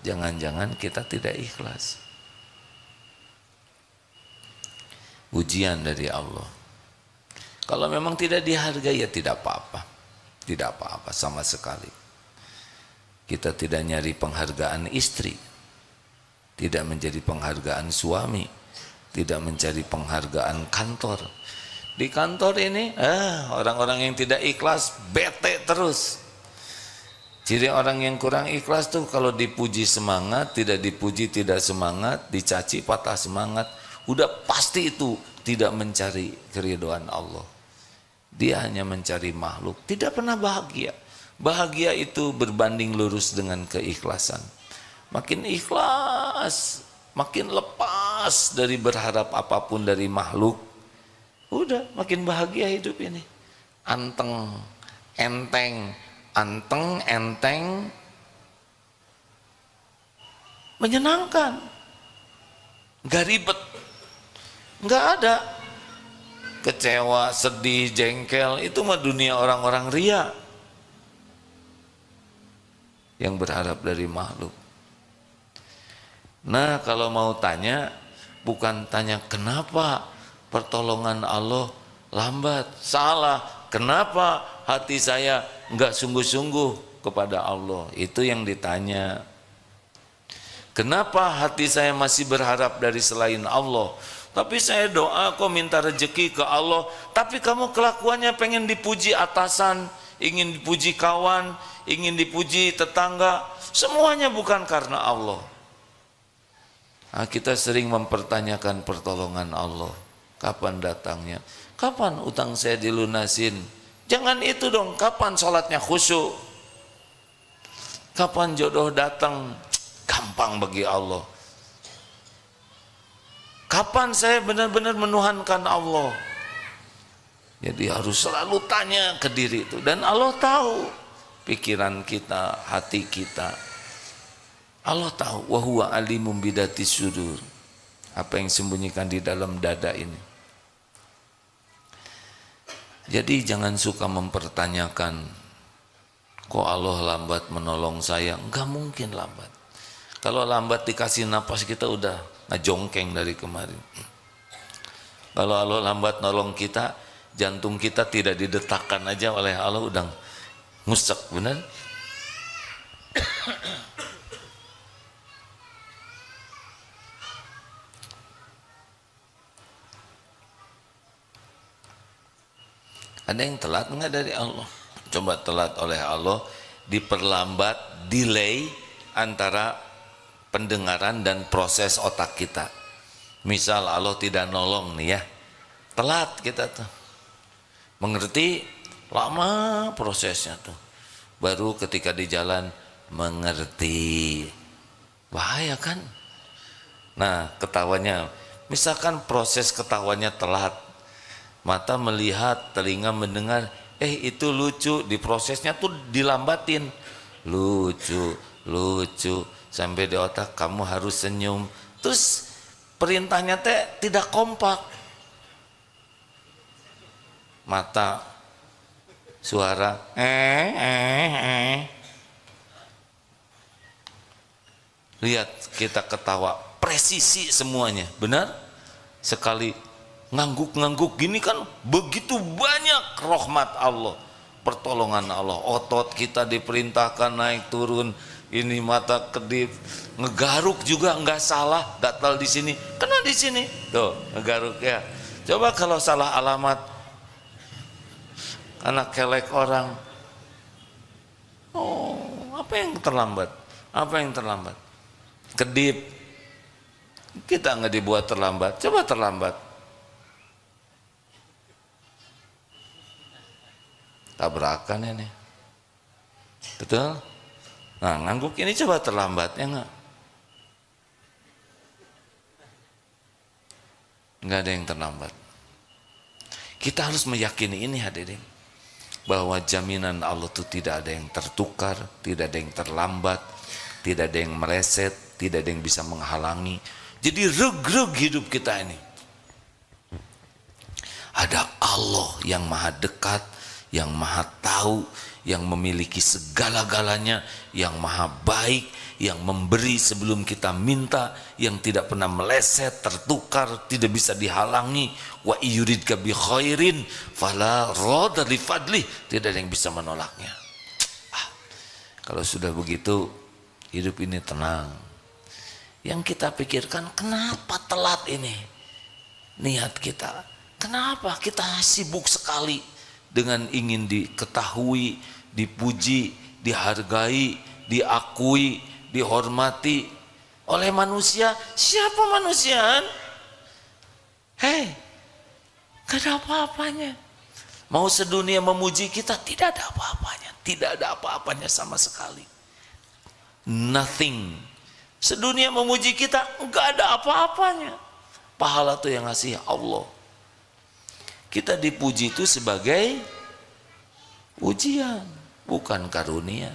Jangan-jangan kita tidak ikhlas. Ujian dari Allah. Kalau memang tidak dihargai ya tidak apa-apa. Tidak apa-apa sama sekali. Kita tidak nyari penghargaan istri, tidak menjadi penghargaan suami, tidak mencari penghargaan kantor. Di kantor ini orang-orang yang tidak ikhlas bete terus. Ciri orang yang kurang ikhlas tuh kalau dipuji semangat, tidak dipuji tidak semangat, dicaci patah semangat. Udah pasti itu tidak mencari keridhaan Allah. Dia hanya mencari makhluk, tidak pernah bahagia. Bahagia itu berbanding lurus dengan keikhlasan. Makin ikhlas, makin lepas dari berharap apapun dari makhluk, udah makin bahagia hidup ini. Anteng, enteng, menyenangkan, gak ribet, gak ada kecewa, sedih, jengkel. Itu mah dunia orang-orang ria yang berharap dari makhluk. Nah, kalau mau tanya, bukan tanya kenapa pertolongan Allah lambat. Salah. Kenapa hati saya enggak sungguh-sungguh kepada Allah? Itu yang ditanya. Kenapa hati saya masih berharap dari selain Allah? Tapi saya doa kok minta rezeki ke Allah, tapi kamu kelakuannya pengen dipuji atasan, ingin dipuji kawan, ingin dipuji tetangga, semuanya bukan karena Allah. Nah, kita sering mempertanyakan pertolongan Allah. Kapan datangnya? Kapan utang saya dilunasin? Jangan itu dong. Kapan sholatnya khusyuk? Kapan jodoh datang? Gampang bagi Allah. Kapan saya benar-benar menuhankan Allah? Jadi harus selalu tanya ke diri itu. Dan Allah tahu pikiran kita, hati kita. Allah tahu. Wa huwa alimum bidatis sudur. Apa yang sembunyikan di dalam dada ini. Jadi jangan suka mempertanyakan, kok Allah lambat menolong saya? Enggak mungkin lambat. Kalau lambat dikasih napas kita udah ngejongkeng dari kemarin. Kalau Allah lambat nolong kita, jantung kita tidak didetakkan aja oleh Allah udah ngusek, benar? Ada yang telat enggak dari Allah? Coba telat oleh Allah, diperlambat, delay antara pendengaran dan proses otak kita. Misal Allah tidak nolong nih ya, telat kita tuh. Mengerti, lama prosesnya tuh. Baru ketika di jalan mengerti. Bahaya kan? Nah, ketawanya, misalkan proses ketawanya telat. Mata melihat, telinga mendengar, itu lucu, di prosesnya tuh dilambatin. Lucu, sampai di otak kamu harus senyum. Terus perintahnya tidak kompak. Mata, suara, lihat kita ketawa, presisi semuanya, benar? Sekali ngangguk-ngangguk gini kan begitu banyak rahmat Allah, pertolongan Allah. Otot kita diperintahkan naik turun, ini mata kedip, ngegaruk juga nggak salah, gatal di sini, kena di sini, tuh ngegaruk ya. Coba kalau salah alamat, anak kelek orang, apa yang terlambat? Apa yang terlambat? Kedip, kita nggak dibuat terlambat, coba terlambat. Tabrakan ini, betul? Nah, ngangguk ini coba terlambat ya enggak? Enggak ada yang terlambat. Kita harus meyakini ini hadirin, bahwa jaminan Allah itu tidak ada yang tertukar, tidak ada yang terlambat, tidak ada yang meleset, tidak ada yang bisa menghalangi. Jadi reg-reg hidup kita ini. Ada Allah yang maha dekat, yang maha tahu, yang memiliki segala-galanya, yang maha baik, yang memberi sebelum kita minta, yang tidak pernah meleset, tertukar, tidak bisa dihalangi. Wa yuridka bi khairin fala radda li fadlih, tidak ada yang bisa menolaknya. Kalau sudah begitu, hidup ini tenang. Yang kita pikirkan, kenapa telat ini niat kita? Kenapa kita sibuk sekali dengan ingin diketahui, dipuji, dihargai, diakui, dihormati oleh manusia? Siapa manusia? Hei, gak ada apa-apanya. Mau sedunia memuji kita, tidak ada apa-apanya. Tidak ada apa-apanya sama sekali. Nothing. Sedunia memuji kita, gak ada apa-apanya. Pahala itu yang ngasih Allah. Kita dipuji itu sebagai ujian, bukan karunia.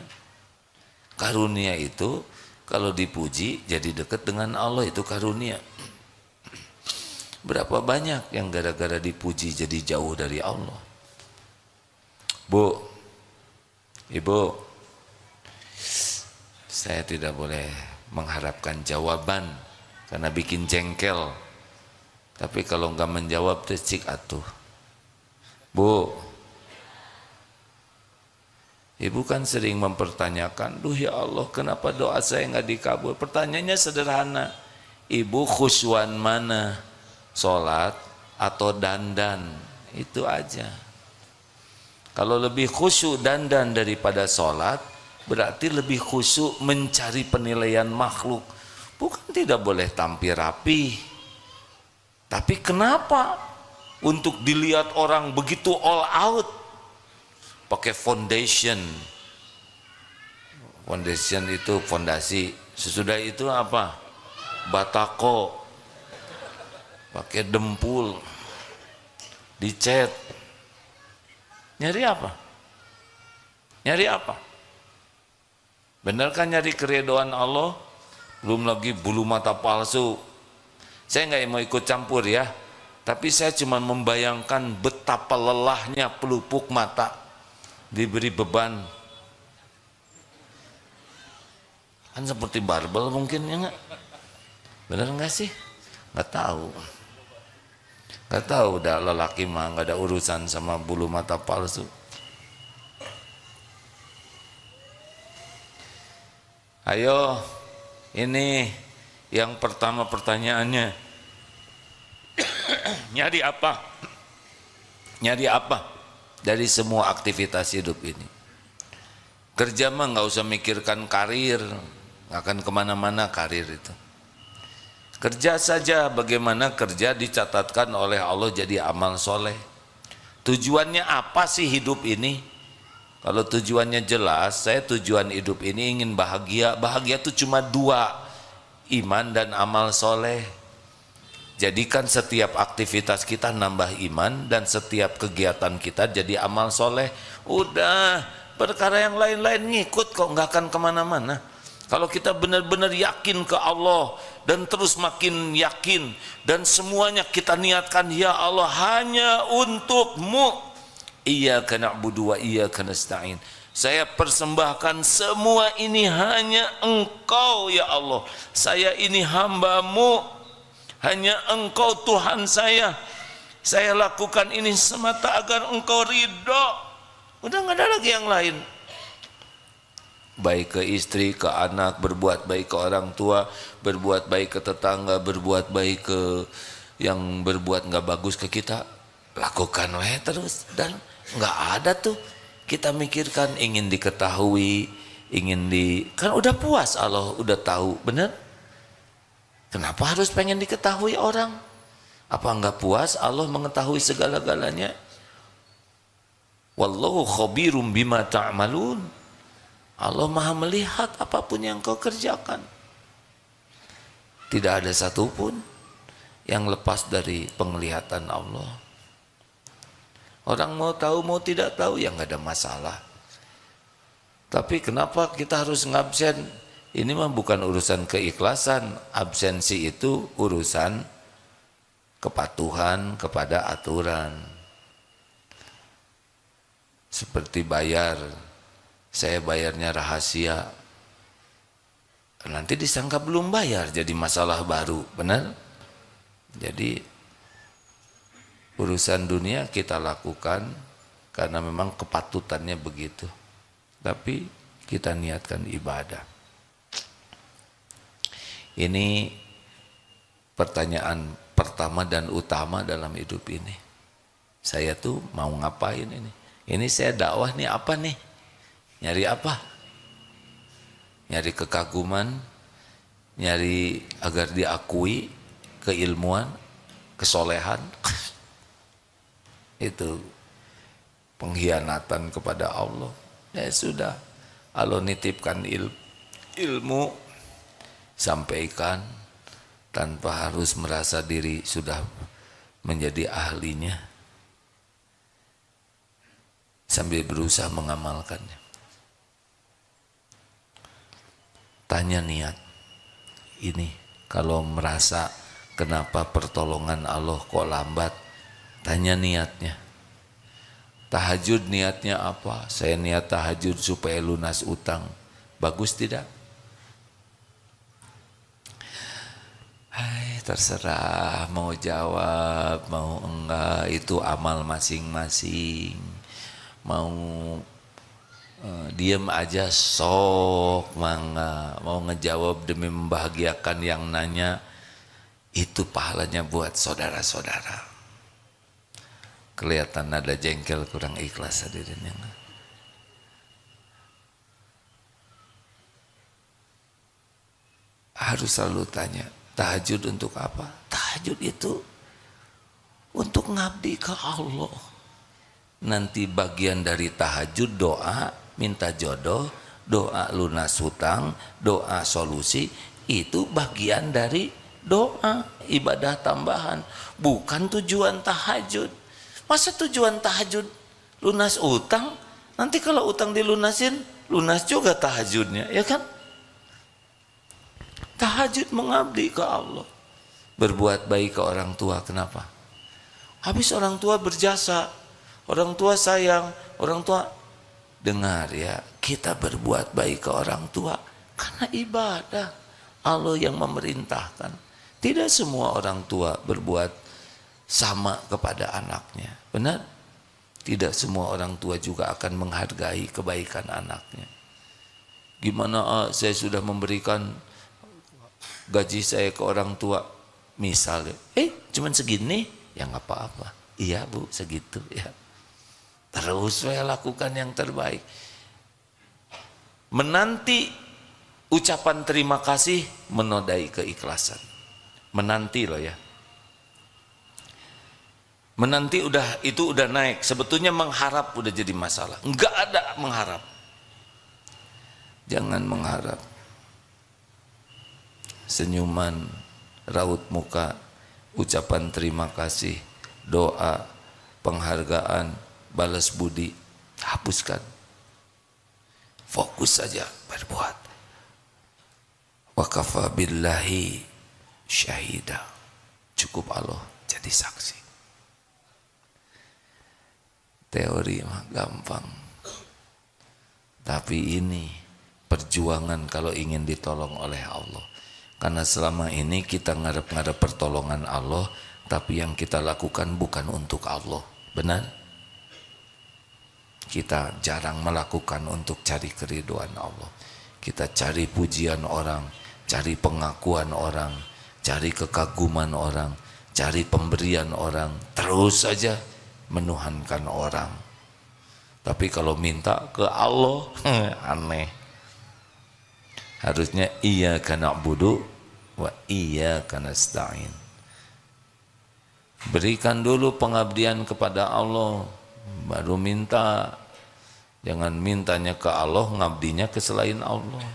Karunia itu kalau dipuji jadi dekat dengan Allah, itu karunia. Berapa banyak yang gara-gara dipuji jadi jauh dari Allah. Bu, Ibu, saya tidak boleh mengharapkan jawaban karena bikin jengkel. Tapi kalau enggak menjawab cik atuh. Bu, Ibu kan sering mempertanyakan, duh ya Allah, kenapa doa saya enggak dikabul? Pertanyaannya sederhana, Ibu khusyuan mana? Sholat atau dandan? Itu aja. Kalau lebih khusyuk dandan daripada sholat, berarti lebih khusyuk mencari penilaian makhluk. Bukan tidak boleh tampil rapi, tapi kenapa untuk dilihat orang begitu all out? Pakai foundation. Foundation itu fondasi. Sesudah itu apa? Batako. Pakai dempul. Dicat. Nyari apa? Nyari apa? Benar kan nyari keridhaan Allah? Belum lagi bulu mata palsu. Saya nggak mau ikut campur ya, tapi saya cuma membayangkan betapa lelahnya pelupuk mata diberi beban. Kan seperti barbel mungkin ya nggak? Benar nggak sih? Nggak tahu. Nggak tahu, udah lelaki mah nggak ada urusan sama bulu mata palsu. Ayo, ini yang pertama pertanyaannya, nyari apa? Nyari apa dari semua aktivitas hidup ini? Kerja mah nggak usah mikirkan karir, nggak akan kemana-mana karir itu. Kerja saja, bagaimana kerja dicatatkan oleh Allah jadi amal soleh. Tujuannya apa sih hidup ini? Kalau tujuannya jelas, saya tujuan hidup ini ingin bahagia. Bahagia itu cuma dua, iman dan amal soleh. Jadikan setiap aktivitas kita nambah iman, dan setiap kegiatan kita jadi amal soleh. Udah, perkara yang lain-lain ngikut kok, nggak akan kemana-mana. Kalau kita benar-benar yakin ke Allah dan terus makin yakin, dan semuanya kita niatkan, ya Allah hanya untuk-Mu, iyyaka na'budu wa iyyaka nasta'in. Saya persembahkan semua ini hanya Engkau ya Allah. Saya ini hamba-Mu, hanya Engkau Tuhan saya. Saya lakukan ini semata agar Engkau ridho. Udah nggak ada lagi yang lain. Baik ke istri, ke anak, berbuat baik ke orang tua, berbuat baik ke tetangga, berbuat baik ke yang berbuat nggak bagus ke kita, lakukan weh terus. Dan nggak ada tuh kita mikirkan ingin diketahui, kan udah puas, Allah udah tahu, bener? Kenapa harus pengen diketahui orang? Apa nggak puas Allah mengetahui segala-galanya? Wallahu khabirum bima ta'malun. Allah maha melihat apapun yang kau kerjakan. Tidak ada satupun yang lepas dari penglihatan Allah. Orang mau tahu mau tidak tahu ya nggak ada masalah. Tapi kenapa kita harus ngabsen? Ini mah bukan urusan keikhlasan. Absensi itu urusan kepatuhan kepada aturan. Seperti bayar, saya bayarnya rahasia, nanti disangka belum bayar jadi masalah baru, benar? Jadi urusan dunia kita lakukan karena memang kepatutannya begitu, tapi kita niatkan ibadah. Ini pertanyaan pertama dan utama dalam hidup ini. Saya tuh mau ngapain ini? Ini saya dakwah nih apa nih? Nyari apa? Nyari kekaguman, nyari agar diakui keilmuan, kesolehan. Itu pengkhianatan kepada Allah. Ya sudah, Allah nitipkan ilmu, sampaikan tanpa harus merasa diri sudah menjadi ahlinya, sambil berusaha mengamalkannya. Tanya niat ini, kalau merasa kenapa pertolongan Allah kok lambat, tanya niatnya. Tahajud niatnya apa? Saya niat tahajud supaya lunas utang. Bagus tidak? Hai, terserah mau jawab, mau enggak, itu amal masing-masing. Mau diam aja sok mangga, mau ngejawab demi membahagiakan yang nanya, itu pahalanya buat saudara-saudara. Kelihatan ada jengkel, kurang ikhlas hadirin yang harus selalu tanya, tahajud untuk apa? Tahajud itu untuk ngabdi ke Allah. Nanti bagian dari tahajud doa, minta jodoh, doa lunas hutang, doa solusi, itu bagian dari doa, ibadah tambahan, bukan tujuan tahajud. Masa tujuan tahajud lunas utang? Nanti kalau utang dilunasin, lunas juga tahajudnya, ya kan? Tahajud mengabdi ke Allah, berbuat baik ke orang tua. Kenapa? Habis orang tua berjasa, orang tua sayang, orang tua dengar ya, kita berbuat baik ke orang tua karena ibadah. Allah yang memerintahkan. Tidak semua orang tua berbuat sama kepada anaknya, benar? Tidak semua orang tua juga akan menghargai kebaikan anaknya. Gimana saya sudah memberikan gaji saya ke orang tua, misalnya, cuman segini, ya nggak apa-apa. Iya bu, segitu ya. Terus saya lakukan yang terbaik. Menanti ucapan terima kasih menodai keikhlasan. Menanti loh ya. Menanti itu udah naik. Sebetulnya mengharap udah jadi masalah. Enggak ada mengharap. Jangan mengharap. Senyuman, raut muka, ucapan terima kasih, doa, penghargaan, balas budi, hapuskan. Fokus saja berbuat. Wa kafa billahi syahida. Cukup Allah jadi saksi. Teori mah gampang. Tapi ini perjuangan kalau ingin ditolong oleh Allah. Karena selama ini kita ngarep-ngarep pertolongan Allah, tapi yang kita lakukan bukan untuk Allah. Benar? Kita jarang melakukan untuk cari keriduan Allah. Kita cari pujian orang, cari pengakuan orang, cari kekaguman orang, cari pemberian orang, terus saja menuhankan orang. Tapi kalau minta ke Allah, aneh. Harusnya iyyaka na'budu wa iyyaka nasta'in. Berikan dulu pengabdian kepada Allah, baru minta. Jangan mintanya ke Allah, ngabdinya ke selain Allah.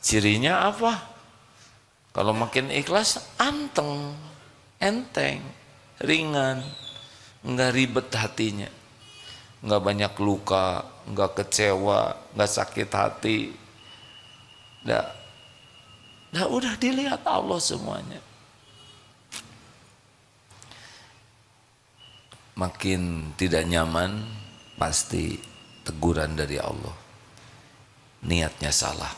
Cirinya apa? Kalau makin ikhlas, anteng, enteng, ringan, enggak ribet hatinya, enggak banyak luka, enggak kecewa, enggak sakit hati, Nah udah dilihat Allah semuanya. Makin tidak nyaman, pasti teguran dari Allah. Niatnya salah.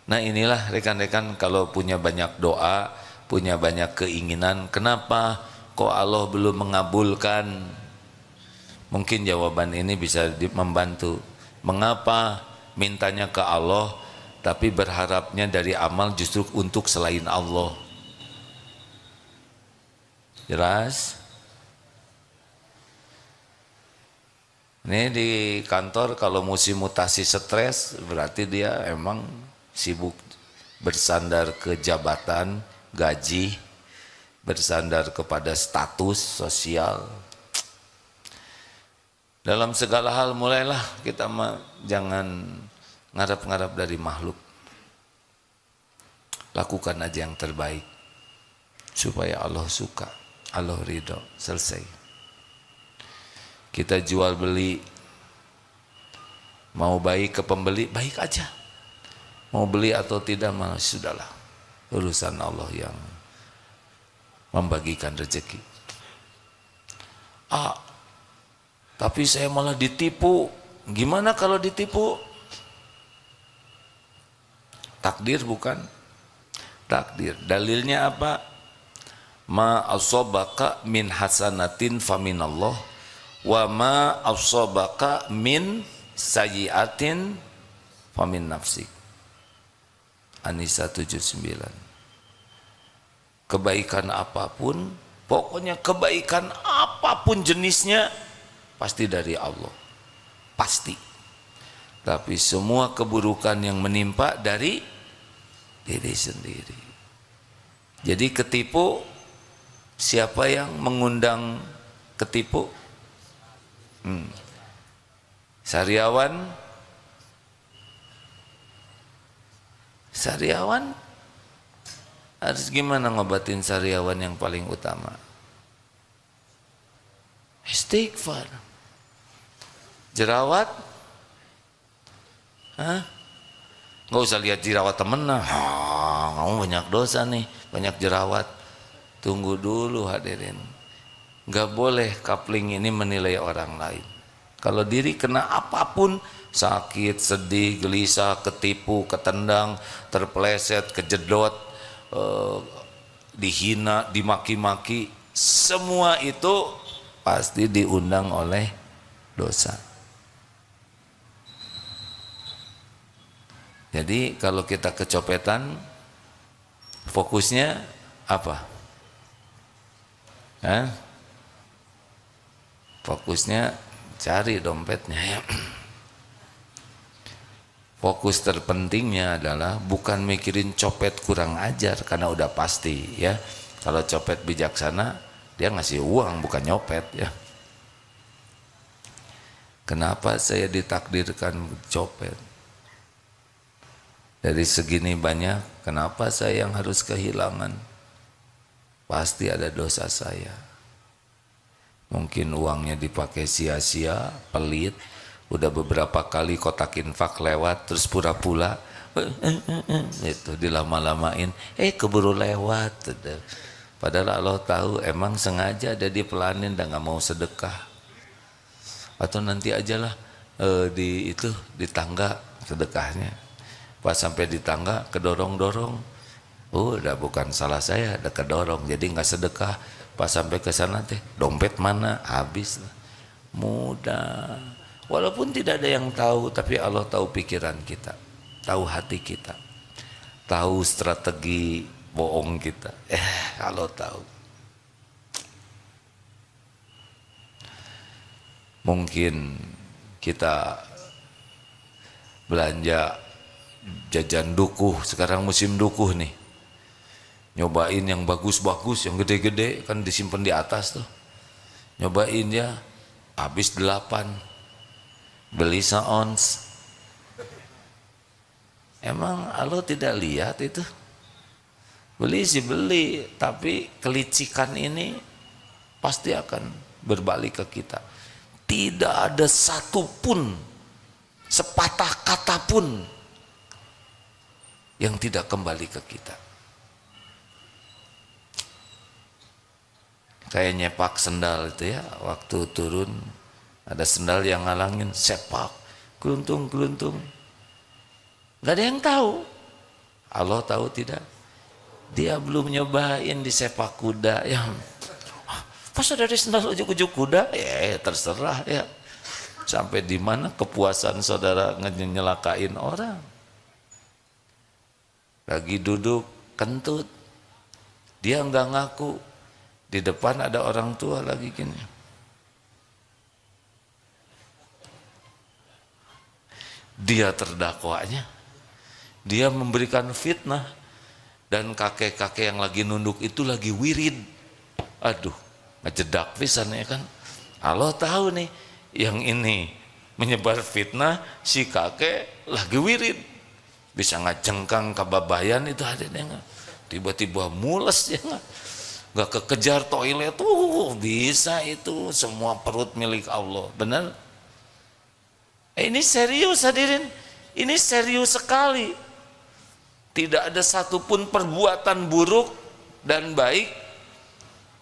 Nah inilah rekan-rekan, kalau punya banyak doa, punya banyak keinginan, kenapa kok Allah belum mengabulkan? Mungkin jawaban ini bisa membantu. Mengapa mintanya ke Allah, tapi berharapnya dari amal justru untuk selain Allah? Jelas? Ini di kantor kalau musim mutasi stres, berarti dia emang sibuk bersandar ke jabatan, gaji, bersandar kepada status sosial. Dalam segala hal mulailah kita jangan ngarap-ngarap dari makhluk. Lakukan aja yang terbaik supaya Allah suka, Allah ridho, selesai. Kita jual beli, mau baik ke pembeli, baik aja. Mau beli atau tidak, malah sudahlah. Urusan Allah yang membagikan rezeki. Tapi saya malah ditipu. Gimana kalau ditipu? Takdir bukan? Takdir. Dalilnya apa? Ma asobaka min hasanatin faminallah, wa ma asabaka min sayyiatin famin nafsik. An-Nisa 79. Kebaikan apapun, pokoknya kebaikan apapun jenisnya, pasti dari Allah. Pasti. Tapi semua keburukan yang menimpa dari diri sendiri. Jadi ketipu, siapa yang mengundang ketipu? Sariawan harus gimana ngobatin sariawan yang paling utama? Istighfar. Jerawat? Nggak usah lihat jerawat temen lah. Kamu banyak dosa nih, banyak jerawat. Tunggu dulu hadirin. Gak boleh coupling ini menilai orang lain. Kalau diri kena apapun, sakit, sedih, gelisah, ketipu, ketendang, terpeleset, kejedot, dihina, dimaki-maki, semua itu pasti diundang oleh dosa. Jadi kalau kita kecopetan, fokusnya apa? Fokusnya cari dompetnya ya. Fokus terpentingnya adalah bukan mikirin copet kurang ajar, karena udah pasti ya. Kalau copet bijaksana, dia ngasih uang bukan nyopet ya. Kenapa saya ditakdirkan copet? Dari segini banyak, kenapa saya yang harus kehilangan? Pasti ada dosa saya. Mungkin uangnya dipakai sia-sia, pelit, udah beberapa kali kotak infak lewat, terus pura-pura, itu dilama-lamain, keburu lewat. Padahal Allah tahu emang sengaja ada dipelanin dan nggak mau sedekah. Atau nanti ajalah di tangga sedekahnya. Pas sampai di tangga kedorong-dorong, udah bukan salah saya, ada kedorong, jadi nggak sedekah. Pas sampai ke sana teh dompet mana, habis. Mudah. Walaupun tidak ada yang tahu, tapi Allah tahu pikiran kita, tahu hati kita, tahu strategi bohong kita. Allah tahu. Mungkin kita belanja jajan dukuh, sekarang musim dukuh nih. Nyobain yang bagus-bagus, yang gede-gede, kan disimpan di atas tuh. Nyobain ya, habis 8, beli seons. Emang Allah tidak lihat itu? Beli sih beli, tapi kelicikan ini pasti akan berbalik ke kita. Tidak ada satupun, sepatah kata pun yang tidak kembali ke kita. Kayak nyepak sendal itu ya, waktu turun ada sendal yang ngalangin, sepak, keluntung. Gak ada yang tahu. Allah tahu tidak? Dia belum nyobain di sepak kuda ya. Masa dari sendal ujuk-ujuk kuda? Ya terserah ya. Sampai di mana kepuasan saudara nyelakain orang? Lagi duduk kentut, dia nggak ngaku, di depan ada orang tua lagi gini. Dia terdakwanya, dia memberikan fitnah, dan kakek-kakek yang lagi nunduk itu lagi wirid. Aduh, ngejedak pisan ya kan. Allah tahu nih, yang ini menyebar fitnah, si kakek lagi wirid. Bisa ngajengkang kebabayan itu hadirnya, tiba-tiba mules ya nggak kekejar toilet tuh bisa, itu semua perut milik Allah. Benar? Ini serius hadirin, ini serius sekali. Tidak ada satupun perbuatan buruk dan baik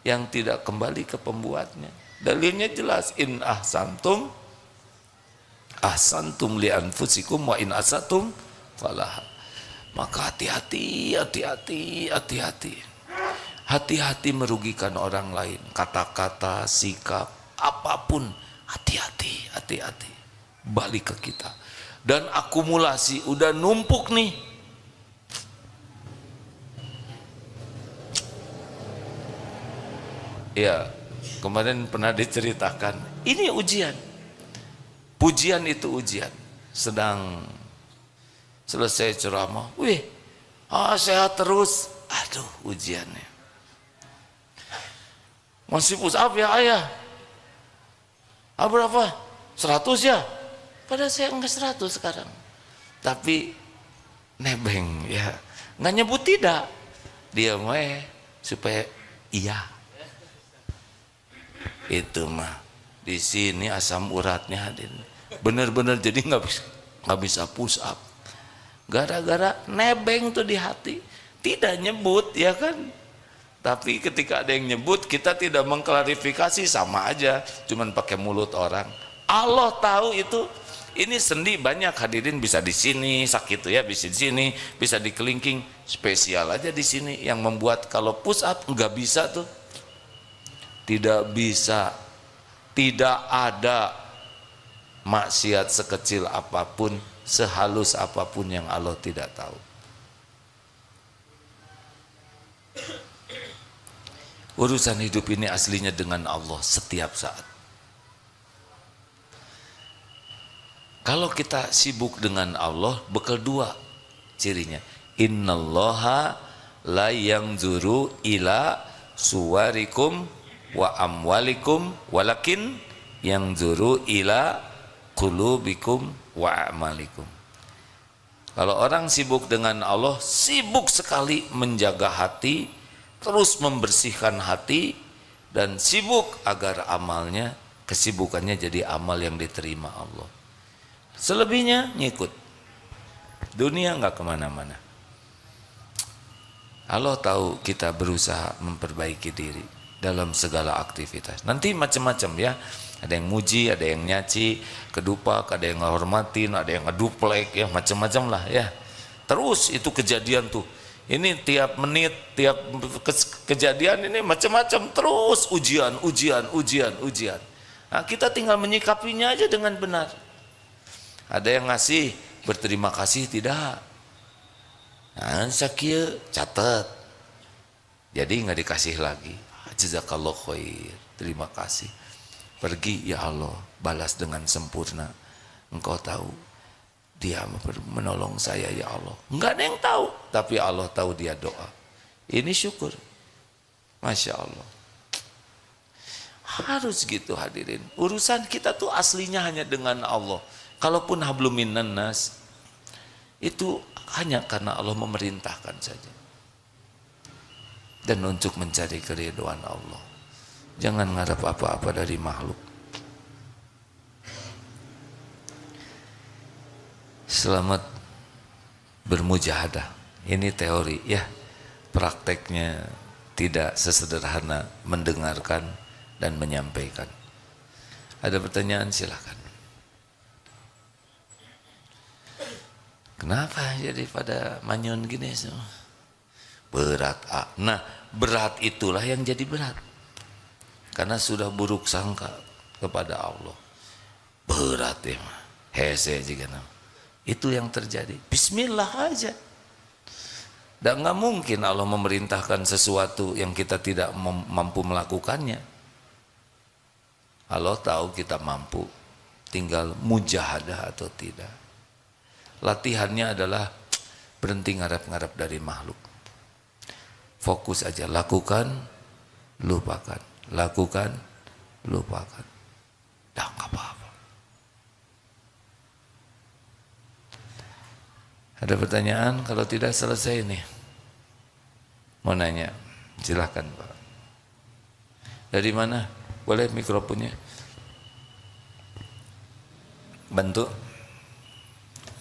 yang tidak kembali ke pembuatnya. Dalilnya jelas, in ahsantum ahsantum li anfusikum wa in asatum falah. Maka hati-hati. Hati-hati merugikan orang lain, kata-kata, sikap, apapun, hati-hati. Balik ke kita. Dan akumulasi udah numpuk nih. Ya, kemarin pernah diceritakan, ini ujian. Pujian itu ujian. Sedang selesai ceramah, sehat terus. Aduh, ujiannya. Masih push up ya ayah? Berapa? 100 ya? Padahal saya enggak 100 sekarang. Tapi nebeng ya. Nggak nyebut tidak. Dia supaya iya. Itu mah. Di sini asam uratnya hadir. Bener-bener jadi nggak bisa push up. Gara-gara nebeng tuh di hati. Tidak nyebut ya kan. Tapi ketika ada yang nyebut, kita tidak mengklarifikasi, sama aja cuman pakai mulut orang. Allah tahu itu. Ini sendi banyak hadirin, bisa di sini sakit ya, bisa di sini, bisa di kelingking, spesial aja di sini yang membuat kalau push up nggak bisa tuh. Tidak bisa. Tidak ada maksiat sekecil apapun, sehalus apapun yang Allah tidak tahu. Urusan hidup ini aslinya dengan Allah setiap saat. Kalau kita sibuk dengan Allah, bekal dua cirinya. Innallaha la yanzuru ila suwarikum wa amwalikum walakin yanzuru ila qulubikum wa amalikum. Kalau orang sibuk dengan Allah, sibuk sekali menjaga hati, terus membersihkan hati, dan sibuk agar amalnya, kesibukannya jadi amal yang diterima Allah. Selebihnya ngikut. Dunia nggak kemana-mana. Allah tahu kita berusaha memperbaiki diri dalam segala aktivitas. Nanti macam-macam ya. Ada yang muji, ada yang nyaci, kedupak, ada yang ngehormatin, ada yang ngeduplek, ya macam-macam lah ya. Terus itu kejadian tuh. Ini tiap menit, tiap kejadian ini macam-macam, terus ujian. Nah, kita tinggal menyikapinya aja dengan benar. Ada yang ngasih, berterima kasih tidak. Nah, sakit, catat. Jadi nggak dikasih lagi. Jazakallah khair, terima kasih. Pergi, ya Allah, balas dengan sempurna. Engkau tahu dia menolong saya, ya Allah. Enggak ada yang tahu, tapi Allah tahu dia doa. Ini syukur. Masya Allah. Harus gitu hadirin. Urusan kita tuh aslinya hanya dengan Allah. Kalaupun hablum minan nas, itu hanya karena Allah memerintahkan saja. Dan untuk mencari keridhaan Allah. Jangan ngarep apa-apa dari makhluk. Selamat bermujahadah Ini teori ya, prakteknya tidak sesederhana mendengarkan dan menyampaikan. Ada pertanyaan silahkan. Kenapa jadi pada manyun gini semua? Berat. Nah, berat itulah yang jadi berat. Karena sudah buruk sangka kepada Allah. Berat ya mah. Hese juga nama. Itu yang terjadi. Bismillah aja. Dan nggak mungkin Allah memerintahkan sesuatu yang kita tidak mampu melakukannya. Allah tahu kita mampu, tinggal mujahadah atau tidak. Latihannya adalah berhenti ngarap-ngarap dari makhluk. Fokus aja, lakukan, lupakan. Lakukan, lupakan. Dah nggak apa-apa. Ada pertanyaan? Kalau tidak selesai nih. Mau nanya? Silahkan Pak. Dari mana? Boleh mikrofonnya? Bantu.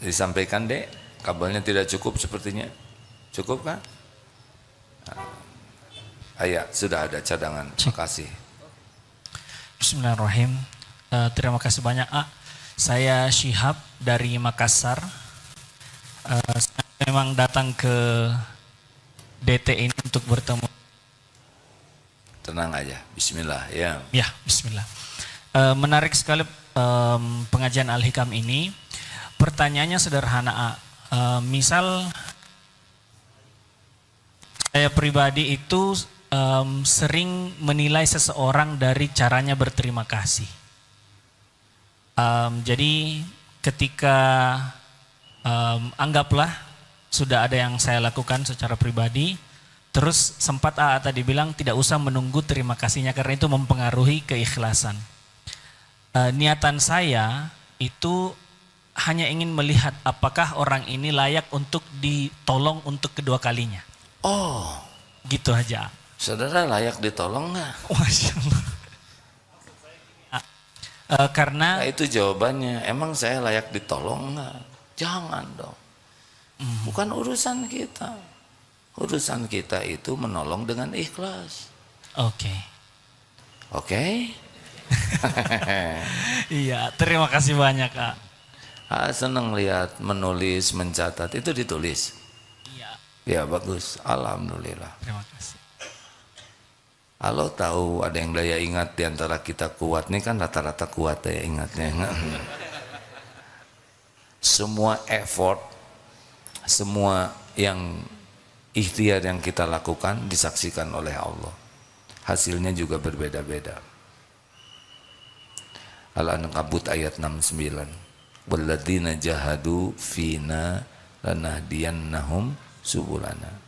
Disampaikan dek. Kabelnya tidak cukup sepertinya. Cukup kan? Ayah, sudah ada cadangan. Terima kasih. Bismillahirrahmanirrahim. Terima kasih banyak. Saya Syihab dari Makassar. Saya memang datang ke DT ini untuk bertemu. Tenang aja, bismillah ya. Ya, bismillah. Menarik sekali pengajian Al-Hikam ini. Pertanyaannya sederhana. Misal saya pribadi itu sering menilai seseorang dari caranya berterima kasih. Jadi ketika anggaplah sudah ada yang saya lakukan secara pribadi, terus sempat tadi bilang tidak usah menunggu terima kasihnya karena itu mempengaruhi keikhlasan. Niatan saya itu hanya ingin melihat apakah orang ini layak untuk ditolong untuk kedua kalinya. Oh, gitu aja. Saudara layak ditolong nggak? Masya Allah. Karena nah, itu jawabannya. Emang saya layak ditolong nggak? Jangan dong. Bukan urusan kita. Urusan kita itu menolong dengan ikhlas. Oke. Oke? Iya, terima kasih banyak Kak. Senang lihat menulis, mencatat itu ditulis. Iya. Ya bagus, alhamdulillah. Terima kasih. Allah tahu ada yang daya ingat diantara kita kuat. Ini kan rata-rata kuat daya ingatnya. Semua effort, semua yang ikhtiar yang kita lakukan disaksikan oleh Allah. Hasilnya juga berbeda-beda. Al-Ankabut ayat 69. Walladzina jahadu fina lanahdiyannahum subulana.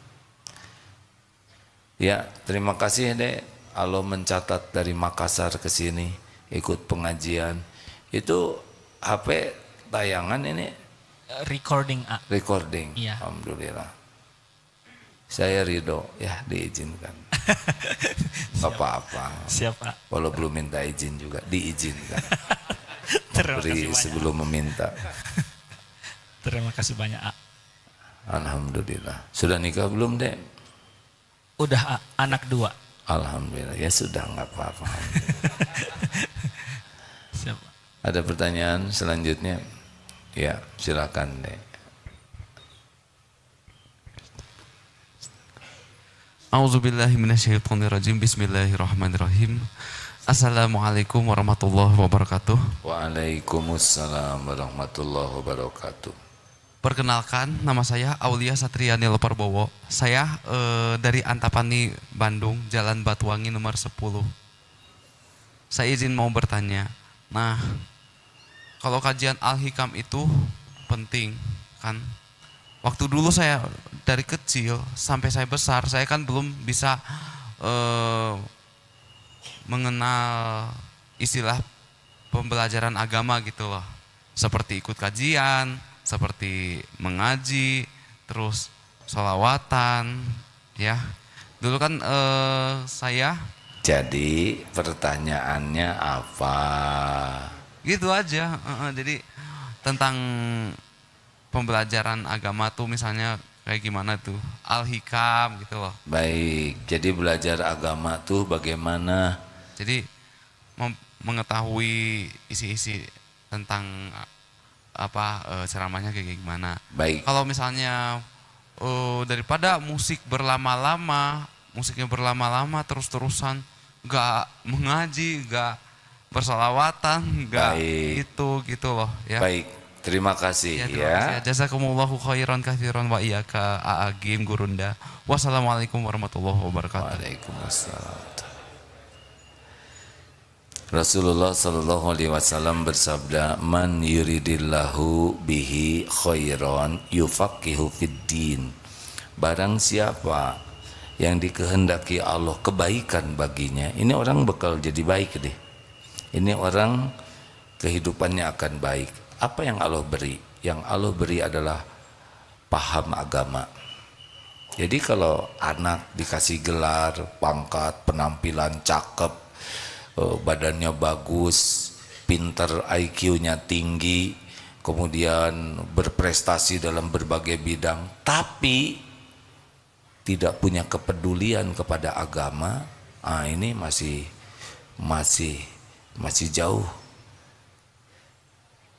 Ya, terima kasih Dek. Allah mencatat dari Makassar ke sini ikut pengajian. Itu HP tayangan ini Recording recording. Iya. Alhamdulillah. Saya ridho ya diizinkan. Gak apa-apa. Siapa? Walau belum minta izin juga diizinkan. Terima kasih Beri banyak. sebelum meminta. Terima kasih banyak Alhamdulillah. Sudah nikah belum Dek? Udah anak 2. Alhamdulillah. Ya sudah nggak apa-apa. Siapa? Ada pertanyaan selanjutnya? Ya, silakan Dek. A'udzubillahi minasyaitonirrajim. Bismillahirrahmanirrahim. Assalamualaikum warahmatullahi wabarakatuh. Waalaikumsalam warahmatullahi wabarakatuh. Perkenalkan, nama saya Aulia Satria Niloparbowo. Saya dari Antapani, Bandung, Jalan Batuwangi nomor 10. Saya izin mau bertanya. Nah, kalau kajian Al-Hikam itu penting kan? Waktu dulu saya dari kecil sampai saya besar, saya kan belum bisa mengenal istilah pembelajaran agama gitu loh. Seperti ikut kajian, seperti mengaji, terus sholawatan, ya. Dulu kan saya. Jadi pertanyaannya apa? Gitu aja. Jadi tentang pembelajaran agama tuh misalnya Kayak gimana tuh? Al-Hikam gitu loh. Baik, jadi belajar agama tuh bagaimana? Jadi mengetahui isi-isi tentang ceramahnya kayak gimana. Baik, Kalau misalnya daripada musiknya berlama-lama terus-terusan, nggak mengaji, nggak bersolawatan, nggak Baik. itu gitu loh ya. baik. Terima kasih Ya, terima kasih. ya. Jazakumullahu khairan katsiran wa iyyaka a'agim gurunda. Wassalamualaikum warahmatullahi wabarakatuh. Waalaikumsalam. Rasulullah Shallallahu Alaihi Wasallam bersabda, "Man yuridillahu bihi khairan yufaqihu fid din." Barang siapa yang dikehendaki Allah kebaikan baginya, ini orang bakal jadi baik deh. Ini orang kehidupannya akan baik. Apa yang Allah beri? Yang Allah beri adalah paham agama. Jadi kalau anak dikasih gelar, pangkat, penampilan cakep, badannya bagus, pinter, IQ-nya tinggi, kemudian berprestasi dalam berbagai bidang, tapi tidak punya kepedulian kepada agama, ini masih jauh.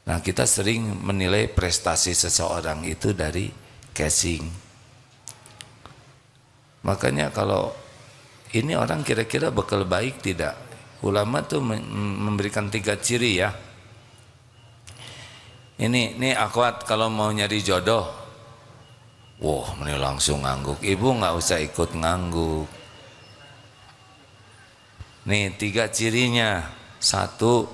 Nah, kita sering menilai prestasi seseorang itu dari casing. Makanya kalau ini orang kira-kira bakal baik tidak? Ulama tuh memberikan 3 ciri ya. Ini akhwat kalau mau nyari jodoh, wah ini langsung ngangguk. Ibu nggak usah ikut ngangguk. Nih 3 cirinya. 1,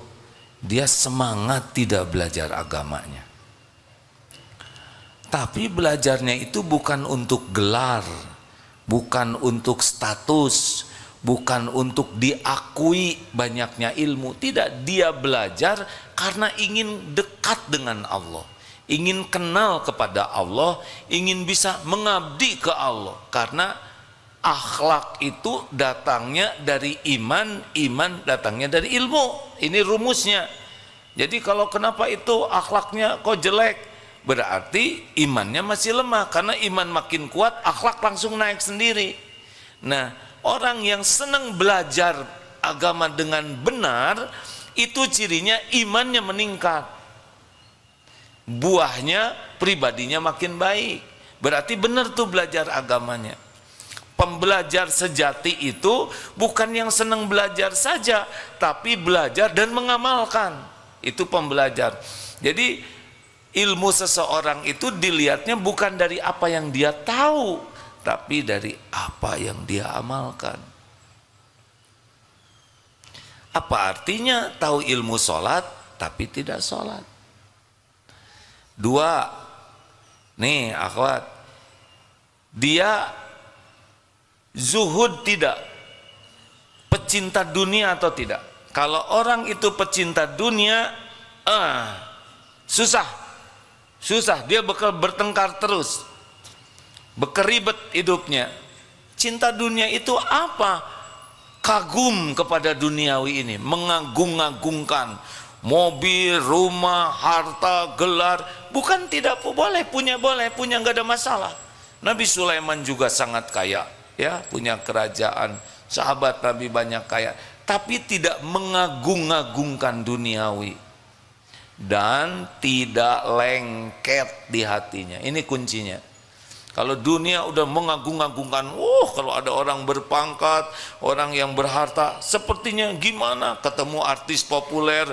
dia semangat tidak belajar agamanya. Tapi belajarnya itu bukan untuk gelar, bukan untuk status, bukan untuk diakui banyaknya ilmu. Tidak, dia belajar karena ingin dekat dengan Allah, ingin kenal kepada Allah, ingin bisa mengabdi ke Allah. Karena akhlak itu datangnya dari iman, iman datangnya dari ilmu. Ini rumusnya. Jadi kalau kenapa itu akhlaknya kok jelek, berarti imannya masih lemah. Karena iman makin kuat, akhlak langsung naik sendiri. Nah, orang yang senang belajar agama dengan benar, itu cirinya imannya meningkat, buahnya pribadinya makin baik. Berarti benar tuh belajar agamanya. Pembelajar sejati itu bukan yang senang belajar saja, tapi belajar dan mengamalkan. Itu pembelajar. Jadi ilmu seseorang itu dilihatnya bukan dari apa yang dia tahu, tapi dari apa yang dia amalkan. Apa artinya tahu ilmu sholat tapi tidak sholat? 2, nih akhwat, dia zuhud tidak, pecinta dunia atau tidak? Kalau orang itu pecinta dunia, susah, dia bakal bertengkar terus, berkeribet hidupnya. Cinta dunia itu apa? Kagum kepada duniawi ini, mengagung-agungkan mobil, rumah, harta, gelar. Bukan tidak boleh punya, nggak ada masalah. Nabi Sulaiman juga sangat kaya, ya, punya kerajaan, sahabat Nabi banyak kaya, tapi tidak mengagung-agungkan duniawi dan tidak lengket di hatinya. Ini kuncinya. Kalau dunia udah mengagung-agungkan, kalau ada orang berpangkat, orang yang berharta, sepertinya gimana? Ketemu artis populer,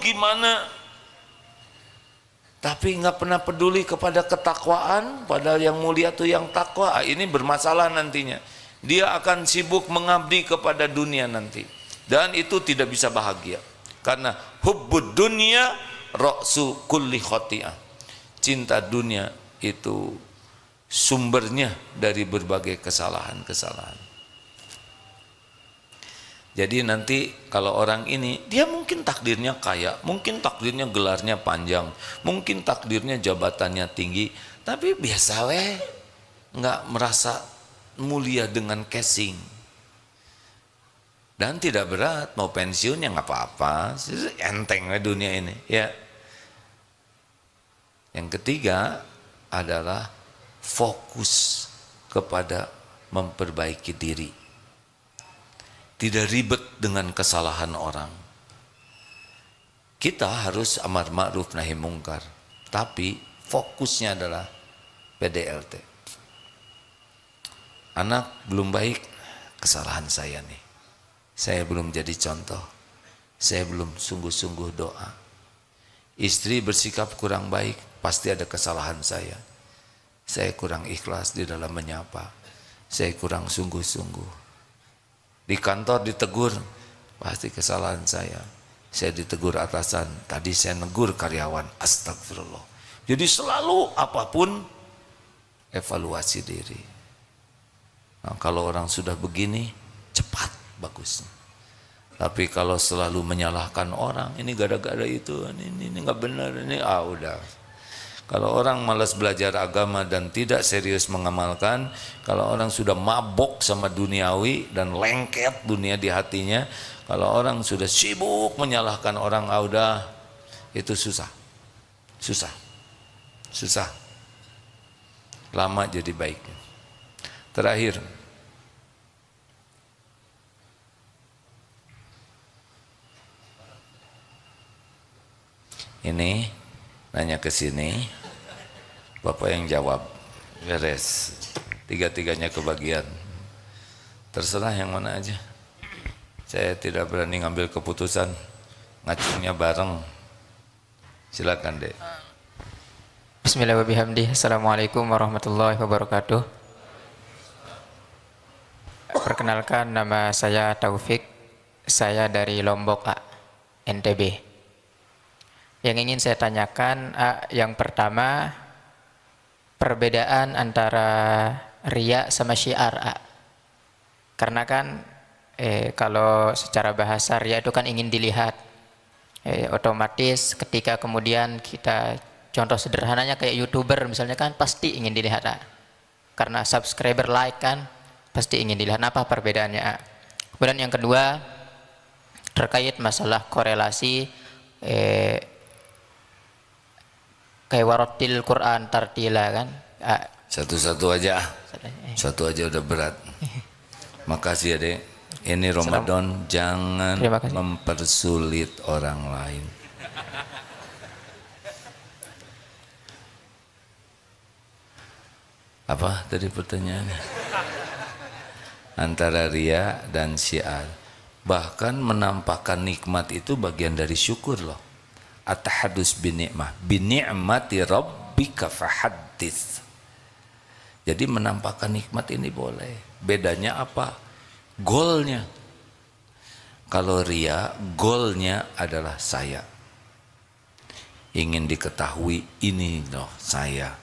gimana? Tapi nggak pernah peduli kepada ketakwaan, padahal yang mulia tuh yang takwa. Ini bermasalah nantinya. Dia akan sibuk mengabdi kepada dunia nanti, dan itu tidak bisa bahagia. Karena hubbud dunya ra'su kulli khati'ah. Cinta dunia itu sumbernya dari berbagai kesalahan-kesalahan. Jadi nanti kalau orang ini, dia mungkin takdirnya kaya, mungkin takdirnya gelarnya panjang, mungkin takdirnya jabatannya tinggi, tapi biasa weh, nggak merasa mulia dengan casing. Dan tidak berat, mau pensiun ya nggak apa-apa, enteng weh dunia ini. Ya. Yang ketiga adalah fokus kepada memperbaiki diri. Tidak ribet dengan kesalahan orang. Kita harus amar ma'ruf nahi mungkar, tapi fokusnya adalah PDLT. Anak belum baik, kesalahan saya nih. Saya belum jadi contoh. Saya belum sungguh-sungguh doa. Istri bersikap kurang baik, pasti ada kesalahan saya. Saya kurang ikhlas di dalam menyapa. Saya kurang sungguh-sungguh. Di kantor ditegur, pasti kesalahan saya. Saya ditegur atasan, tadi saya negur karyawan, astagfirullah. Jadi selalu apapun evaluasi diri. Nah, kalau orang sudah begini, cepat bagusnya. Tapi kalau selalu menyalahkan orang, ini gara-gara itu, ini nggak benar, ini udah. Kalau orang malas belajar agama dan tidak serius mengamalkan, kalau orang sudah mabok sama duniawi dan lengket dunia di hatinya, kalau orang sudah sibuk menyalahkan orang, udah, itu susah. Lama jadi baik. Terakhir, ini nanya ke sini, Bapak yang jawab, beres. Tiga-tiganya kebagian. Terserah yang mana aja. Saya tidak berani ngambil keputusan, ngacungnya bareng. Silakan, Dek. Bismillahirrahmanirrahim. Assalamualaikum warahmatullahi wabarakatuh. Perkenalkan, nama saya Taufik. Saya dari Lombok, NTB. Yang ingin saya tanyakan, yang pertama, perbedaan antara riya sama syiar. Karena kan kalau secara bahasa riya itu kan ingin dilihat. Otomatis ketika kemudian kita, contoh sederhananya kayak YouTuber misalnya kan pasti ingin dilihat. Karena subscriber, like kan pasti ingin dilihat. Apa perbedaannya? Kemudian yang kedua, terkait masalah korelasi kayak warotil Quran tartila kan. Satu-satu aja. Satu aja udah berat. Makasih ya, Dek. Ini Ramadan, jangan mempersulit orang lain. Apa tadi pertanyaannya? Antara riya dan syiar. Bahkan menampakkan nikmat itu bagian dari syukur loh. At-tahadus binikmah, binikmati rabbika fahaddits. Jadi menampakkan nikmat ini boleh. Bedanya apa? Goalnya. Kalau riya, goalnya adalah saya. Ingin diketahui, ini loh saya.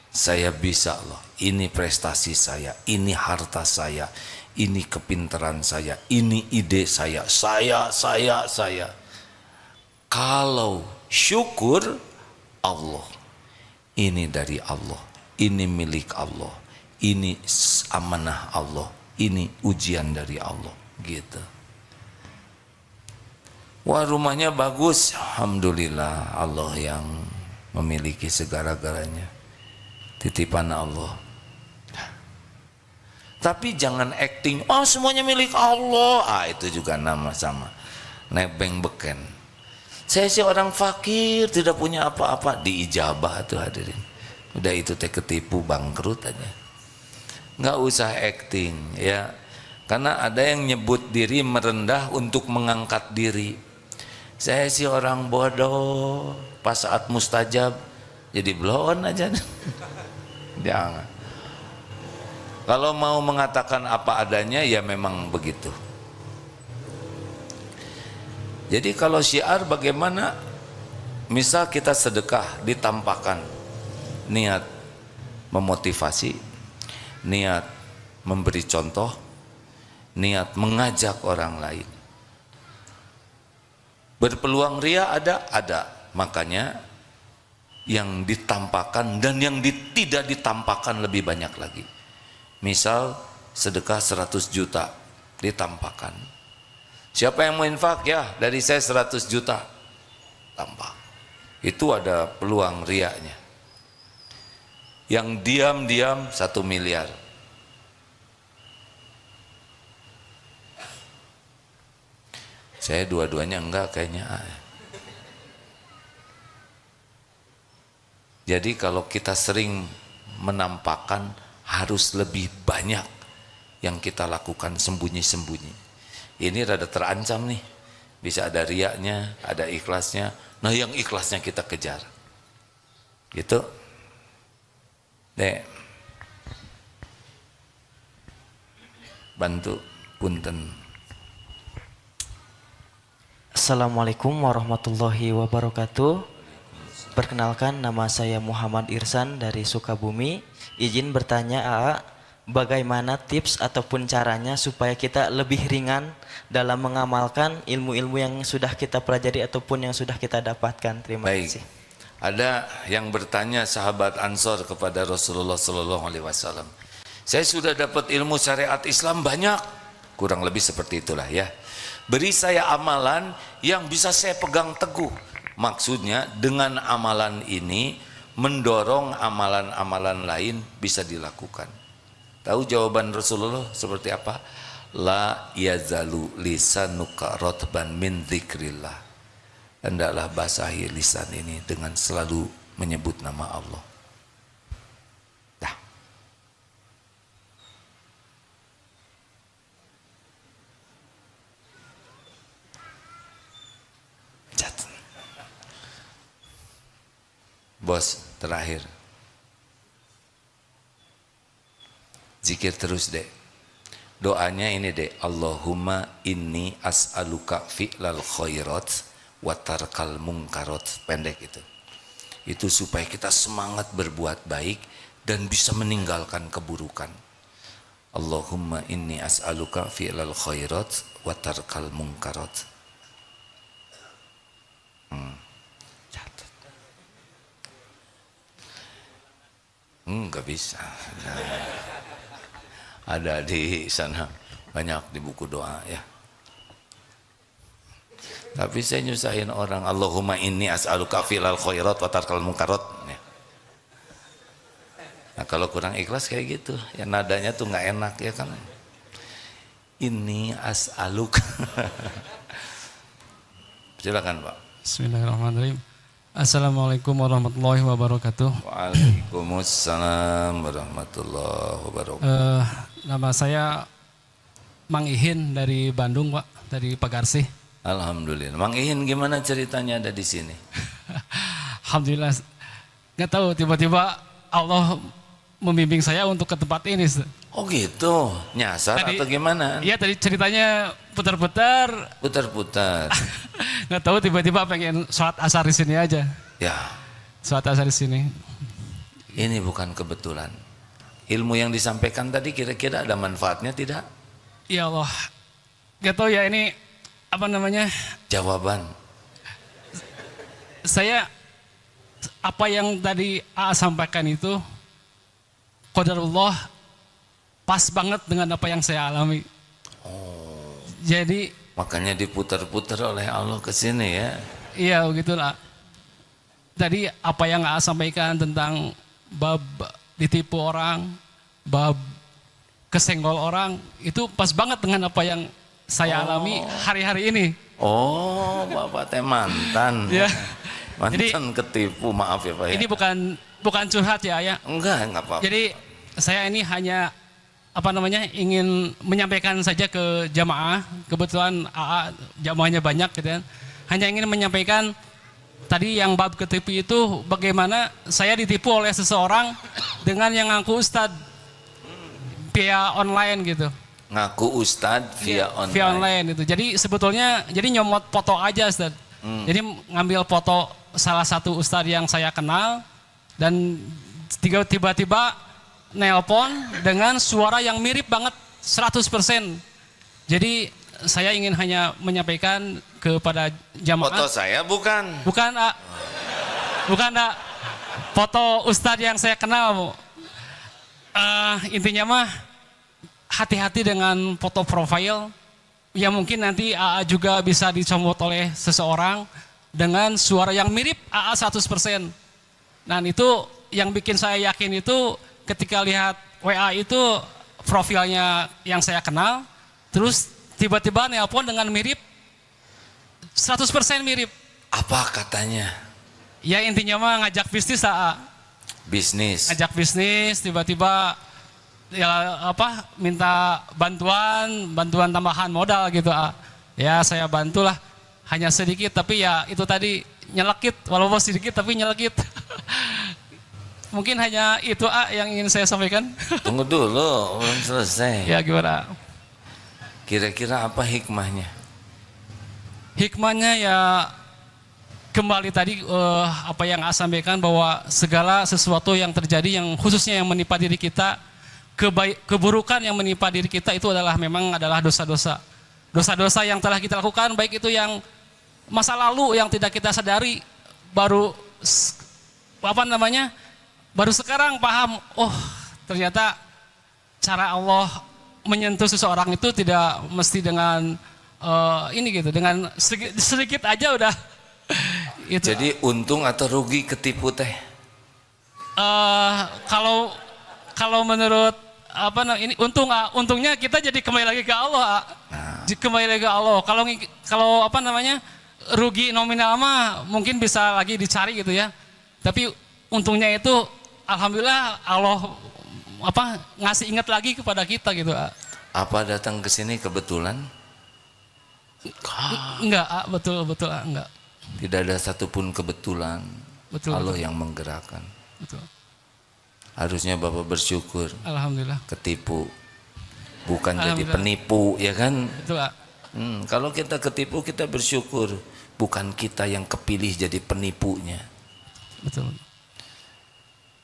Saya bisa loh, ini prestasi saya, ini harta saya, ini kepintaran saya, ini ide saya. Kalau syukur, Allah, ini dari Allah, ini milik Allah, ini amanah Allah, ini ujian dari Allah, gitu. Wah, rumahnya bagus, alhamdulillah, Allah yang memiliki segala-galanya, titipan Allah. Tapi jangan acting, semuanya milik Allah, itu juga nama sama, nebeng beken. Saya sih orang fakir, tidak punya apa-apa, diijabah tuh hadirin. Udah itu teh ketipu, bangkrut aja. Nggak usah acting ya. Karena ada yang nyebut diri merendah untuk mengangkat diri. Saya sih orang bodoh, pas saat mustajab jadi blon aja. Jangan. Kalau mau mengatakan apa adanya ya memang begitu. Jadi kalau syiar bagaimana? Misal kita sedekah, ditampakkan niat memotivasi, niat memberi contoh, niat mengajak orang lain. Berpeluang riya ada. Makanya yang ditampakkan dan yang tidak ditampakkan lebih banyak lagi. Misal sedekah 100 juta ditampakkan. Siapa yang mau infak? Ya, dari saya 100 juta. Tampak. Itu ada peluang riaknya. Yang diam-diam 1 miliar. Saya dua-duanya enggak kayaknya. Jadi kalau kita sering menampakkan, harus lebih banyak yang kita lakukan sembunyi-sembunyi. Ini rada terancam nih. Bisa ada riaknya, ada ikhlasnya. Nah yang ikhlasnya kita kejar. Gitu. Dek. Bantu punten. Assalamualaikum warahmatullahi wabarakatuh. Perkenalkan, nama saya Muhammad Irsan dari Sukabumi. Izin bertanya AA, bagaimana tips ataupun caranya supaya kita lebih ringan dalam mengamalkan ilmu-ilmu yang sudah kita pelajari ataupun yang sudah kita dapatkan. Terima Baik. kasih. Ada yang bertanya sahabat Ansor kepada Rasulullah Sallallahu Alaihi Wasallam. Saya sudah dapat ilmu syariat Islam banyak, kurang lebih seperti itulah ya. Beri saya amalan yang bisa saya pegang teguh. Maksudnya dengan amalan ini mendorong amalan-amalan lain bisa dilakukan. Tahu jawaban Rasulullah seperti apa? La yazalu lisanuka rotban min dzikrillah. Hendaklah basahi lisan ini dengan selalu menyebut nama Allah. Dah. Bos, terakhir. Zikir terus dek. Doanya ini dek. Allahumma inni as'aluka fi'lal khairat wa tarkal munkarat. Pendek itu. Itu supaya kita semangat berbuat baik dan bisa meninggalkan keburukan. Allahumma inni as'aluka fi'lal khairat wa tarkal munkarat. Enggak bisa. Ada di sana banyak di buku doa ya. Tapi saya nyusahin orang. Allahumma inni as'aluka fi'lal khairat wa tarkal munkarat ya. Nah kalau kurang ikhlas kayak gitu ya, nadanya tuh nggak enak ya kan. Inni as'aluka. Silakan Pak. Bismillahirrahmanirrahim. Assalamualaikum warahmatullahi wabarakatuh. Waalaikumsalam warahmatullahi wabarakatuh. Nama saya Mang Ihin dari Bandung, Pak, dari Pagarsih. Alhamdulillah. Mang Ihin gimana ceritanya ada di sini? Alhamdulillah. Nggak tahu tiba-tiba Allah membimbing saya untuk ke tempat ini. Oh gitu, nyasar Tadi- atau gimana? Iya, tadi ceritanya putar-putar. Putar-putar. Nggak tahu tiba-tiba pengen sholat asar di sini aja. Ya, Sholat asar di sini. ini bukan kebetulan. Ilmu yang disampaikan tadi kira-kira ada manfaatnya tidak? Ya Allah. Nggak tahu ya ini apa namanya? Jawaban. Saya apa yang tadi AA sampaikan itu qadarullah pas banget dengan apa yang saya alami. Jadi Makanya diputar-putar oleh Allah ke sini ya. iya begitulah. Tadi apa yang AA sampaikan tentang bab ditipu orang, bab kesenggol orang, itu pas banget dengan apa yang saya alami hari-hari ini. Oh, Bapak teh mantan. Ya. Mantan ketipu, maaf ya Pak ya. Ini bukan curhat ya, ya. Enggak apa-apa. Jadi saya ini hanya apa namanya ingin menyampaikan saja ke jamaah. Kebetulan AA jamaahnya banyak gitu kan. Hanya ingin menyampaikan tadi yang bab ketipu itu bagaimana saya ditipu oleh seseorang dengan yang ngaku ustadz via online gitu. Ngaku ustadz via online. Via online itu. Jadi sebetulnya jadi nyomot foto aja Ustadz. Jadi ngambil foto salah satu ustadz yang saya kenal dan tiba-tiba nelpon dengan suara yang mirip banget 100%. Jadi saya ingin hanya menyampaikan kepada jamaah. Foto saya bukan. Bukan, A. Bukan, A. Foto ustadz yang saya kenal, Bu. Intinya mah hati-hati dengan foto profil yang mungkin nanti AA juga bisa dicomot oleh seseorang dengan suara yang mirip AA 100%. Dan itu yang bikin saya yakin itu ketika lihat WA itu profilnya yang saya kenal, terus tiba-tiba nelpon dengan mirip, 100% mirip. Apa katanya? Ya intinya mah ngajak bisnis, Bisnis. ngajak bisnis, tiba-tiba ya apa minta bantuan tambahan modal gitu. Ya saya bantulah, hanya sedikit tapi ya itu tadi nyelekit, walaupun sedikit tapi nyelekit. Mungkin hanya itu yang ingin saya sampaikan. Tunggu dulu, belum selesai. Ya gimana? Kira-kira apa hikmahnya? Hikmahnya ya kembali tadi apa yang saya sampaikan, bahwa segala sesuatu yang terjadi yang khususnya yang menimpa diri kita, keburukan yang menimpa diri kita itu memang adalah dosa-dosa. Dosa-dosa yang telah kita lakukan, baik itu yang masa lalu yang tidak kita sadari, baru baru sekarang paham, oh ternyata cara Allah menyentuh seseorang itu tidak mesti dengan ini gitu, dengan sedikit aja udah. Itu. Jadi untung atau rugi ketipu teh? Kalau menurut ini untungnya kita jadi kembali lagi ke Allah. Kembali lagi ke Allah. Kalau rugi nominal mah mungkin bisa lagi dicari gitu ya. Tapi untungnya itu alhamdulillah Allah ngasih ingat lagi kepada kita gitu. Apa datang ke sini kebetulan? Enggak, betul enggak. Tidak ada satupun kebetulan. Betul, Allah betul. yang menggerakkan. Betul. Harusnya Bapak bersyukur. Alhamdulillah. Ketipu, bukan jadi Alhamdulillah. penipu, ya kan? Betul, Kalau kita ketipu, kita bersyukur. Bukan kita yang kepilih jadi penipunya. betul.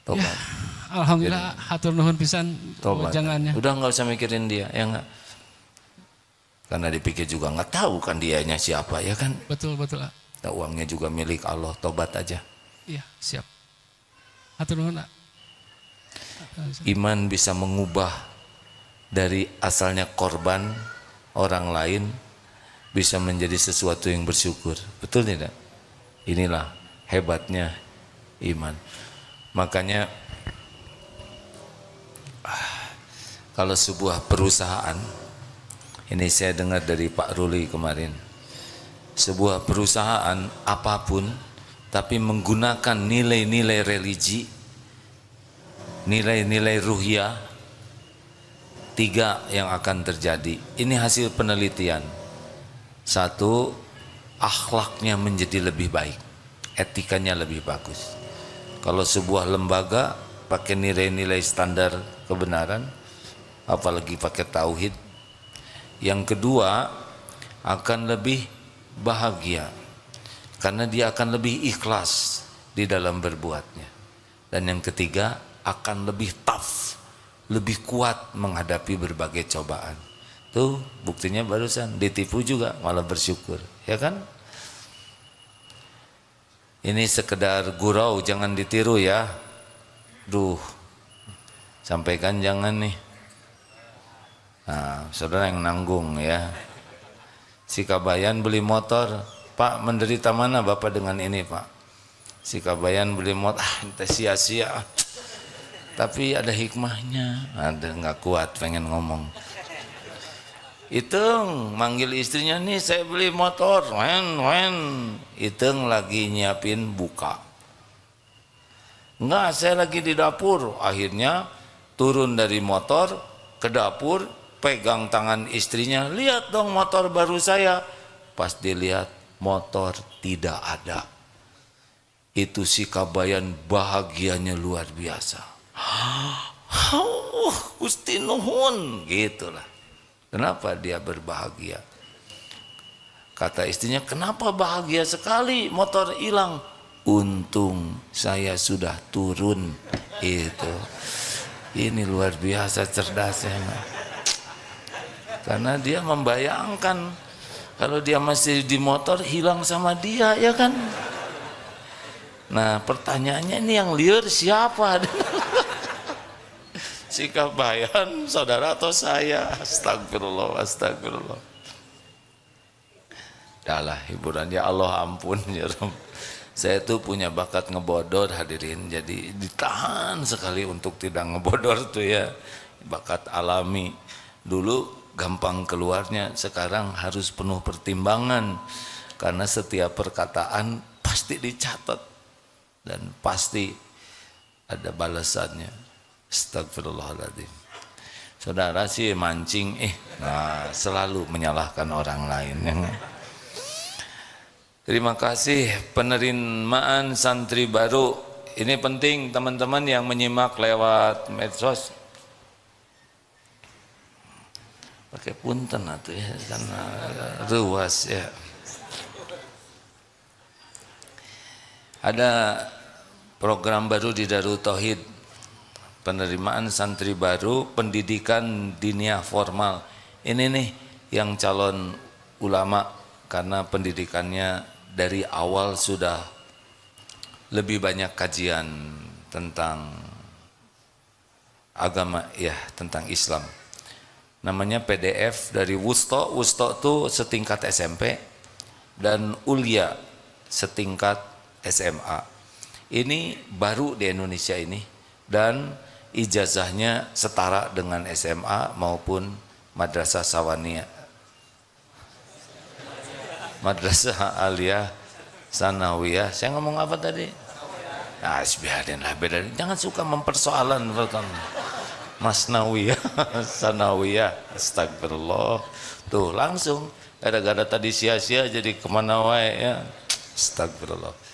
Tobat. Ya, alhamdulillah, hatur nuhun pisan Tobat. jangannya. Udah nggak usah mikirin dia, ya nggak? Karena dipikir juga nggak tahu kan dianya siapa, ya kan? Betul. Nah, uangnya juga milik Allah. Tobat aja. Iya, siap. Hatur nuhun. Iman bisa mengubah dari asalnya korban orang lain bisa menjadi sesuatu yang bersyukur. Betul tidak? Inilah hebatnya iman. Makanya kalau sebuah perusahaan, ini saya dengar dari Pak Ruli kemarin, sebuah perusahaan apapun tapi menggunakan nilai-nilai religi, nilai-nilai ruhiyah, 3 yang akan terjadi. Ini hasil penelitian. 1, akhlaknya menjadi lebih baik, etikanya lebih bagus. Kalau sebuah lembaga pakai nilai-nilai standar kebenaran, apalagi pakai tauhid. Yang kedua, akan lebih bahagia karena dia akan lebih ikhlas di dalam berbuatnya. Dan yang ketiga, akan lebih tough, lebih kuat menghadapi berbagai cobaan. Tuh buktinya barusan ditipu juga malah bersyukur, ya kan? Ini sekedar gurau, jangan ditiru ya. Sampaikan jangan nih. Nah, saudara yang nanggung ya. Si Kabayan beli motor, Pak, menderita mana Bapak dengan ini, Pak? Si Kabayan beli motor, entah sia-sia. Tapi ada hikmahnya. Ada, nggak kuat pengen ngomong. Iteng manggil istrinya, nih saya beli motor, Iteng lagi nyiapin buka. Enggak, saya lagi di dapur. Akhirnya turun dari motor ke dapur, pegang tangan istrinya, lihat dong motor baru saya. Pas dilihat, motor tidak ada. Itu si Kabayan bahagianya luar biasa. Gusti nuhun, gitulah. Kenapa dia berbahagia? Kata istrinya, kenapa bahagia sekali motor hilang? Untung saya sudah turun. Itu. Ini luar biasa cerdasnya. Karena dia membayangkan kalau dia masih di motor hilang sama dia, ya kan? Nah, pertanyaannya ini yang liar siapa? Si Kabayan, saudara atau saya? Astagfirullah, astagfirullah. Dahlah hiburan, ya Allah ampun ya Rabb. Saya tuh punya bakat ngebodor hadirin, jadi ditahan sekali untuk tidak ngebodor tuh ya, bakat alami. Dulu gampang keluarnya, sekarang harus penuh pertimbangan karena setiap perkataan pasti dicatat dan pasti ada balasannya. Astagfirullahaladzim. Saudara sih mancing, selalu menyalahkan orang lain. Terima kasih penerimaan santri baru. Ini penting teman-teman yang menyimak lewat medsos. Pakai punten atuh ya, karena ruas ya. Ada program baru di Darut Tauhid, penerimaan santri baru, pendidikan diniyah formal. Ini nih yang calon ulama karena pendidikannya dari awal sudah lebih banyak kajian tentang agama ya, tentang Islam. Namanya PDF dari Wusto. Wusto itu setingkat SMP dan Ulia setingkat SMA. Ini baru di Indonesia ini dan ijazahnya setara dengan SMA maupun Madrasah Sawaniyah, Madrasah Aliyah Sanawiyah. Saya ngomong apa tadi? Nah, biarin lah, beda. Jangan suka mempersoalan Masnawiyah, Sanawiyah. Astagfirullah. Tuh langsung gara-gara tadi sia-sia jadi kemana wae ya. Astagfirullah.